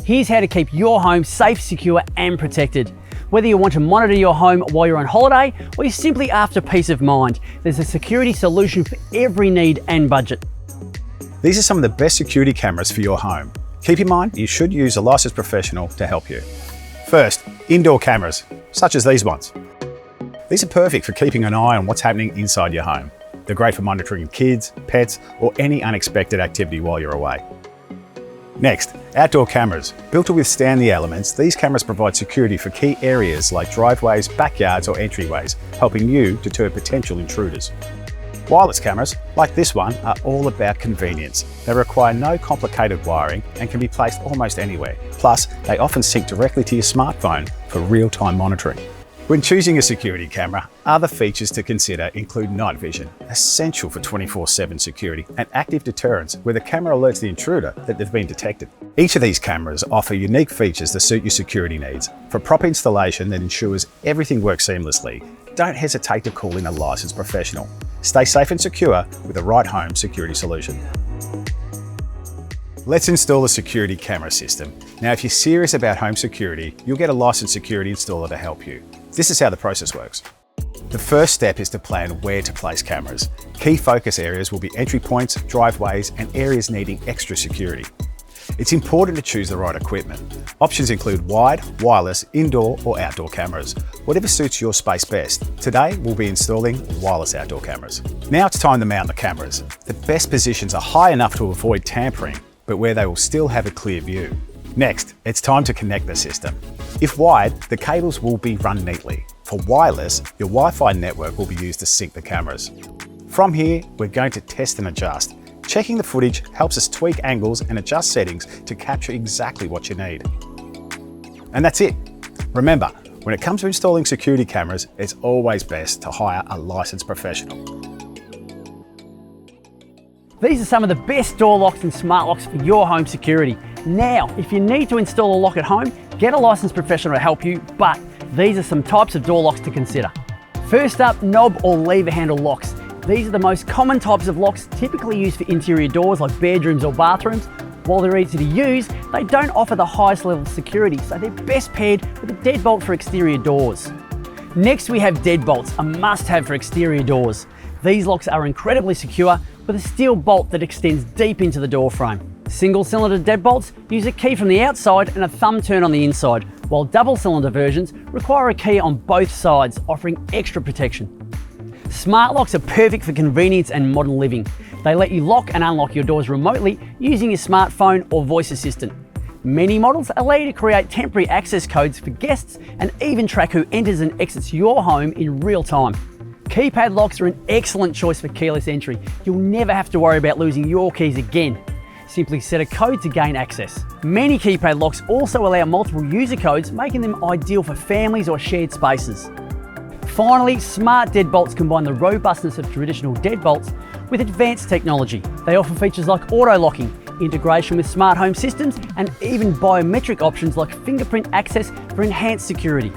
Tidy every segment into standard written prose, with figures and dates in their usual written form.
Here's how to keep your home safe, secure and protected. Whether you want to monitor your home while you're on holiday or you're simply after peace of mind, there's a security solution for every need and budget. These are some of the best security cameras for your home. Keep in mind, you should use a licensed professional to help you. First, indoor cameras, such as these ones. These are perfect for keeping an eye on what's happening inside your home. They're great for monitoring kids, pets, or any unexpected activity while you're away. Next, outdoor cameras. Built to withstand the elements, these cameras provide security for key areas like driveways, backyards, or entryways, helping you deter potential intruders. Wireless cameras, like this one, are all about convenience. They require no complicated wiring and can be placed almost anywhere. Plus, they often sync directly to your smartphone for real-time monitoring. When choosing a security camera, other features to consider include night vision, essential for 24/7 security, and active deterrence, where the camera alerts the intruder that they've been detected. Each of these cameras offer unique features to suit your security needs. For proper installation that ensures everything works seamlessly, don't hesitate to call in a licensed professional. Stay safe and secure with the right home security solution. Let's install a security camera system. Now, if you're serious about home security, you'll get a licensed security installer to help you. This is how the process works. The first step is to plan where to place cameras. Key focus areas will be entry points, driveways, and areas needing extra security. It's important to choose the right equipment. Options include wide, wireless, indoor or outdoor cameras, whatever suits your space best. Today, we'll be installing wireless outdoor cameras. Now it's time to mount the cameras. The best positions are high enough to avoid tampering, but where they will still have a clear view. Next, it's time to connect the system. If wired, the cables will be run neatly. For wireless, your Wi-Fi network will be used to sync the cameras. From here, we're going to test and adjust. Checking the footage helps us tweak angles and adjust settings to capture exactly what you need. And that's it. Remember, when it comes to installing security cameras, it's always best to hire a licensed professional. These are some of the best door locks and smart locks for your home security. Now, if you need to install a lock at home, get a licensed professional to help you, but these are some types of door locks to consider. First up, knob or lever handle locks. These are the most common types of locks typically used for interior doors like bedrooms or bathrooms. While they're easy to use, they don't offer the highest level of security, so they're best paired with a deadbolt for exterior doors. Next, we have deadbolts, a must-have for exterior doors. These locks are incredibly secure with a steel bolt that extends deep into the door frame. Single-cylinder deadbolts use a key from the outside and a thumb turn on the inside, while double-cylinder versions require a key on both sides, offering extra protection. Smart locks are perfect for convenience and modern living. They let you lock and unlock your doors remotely using your smartphone or voice assistant. Many models allow you to create temporary access codes for guests and even track who enters and exits your home in real time. Keypad locks are an excellent choice for keyless entry. You'll never have to worry about losing your keys again. Simply set a code to gain access. Many keypad locks also allow multiple user codes, making them ideal for families or shared spaces. Finally, smart deadbolts combine the robustness of traditional deadbolts with advanced technology. They offer features like auto-locking, integration with smart home systems, and even biometric options like fingerprint access for enhanced security.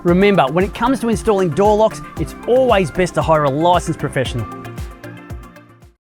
Remember, when it comes to installing door locks, it's always best to hire a licensed professional.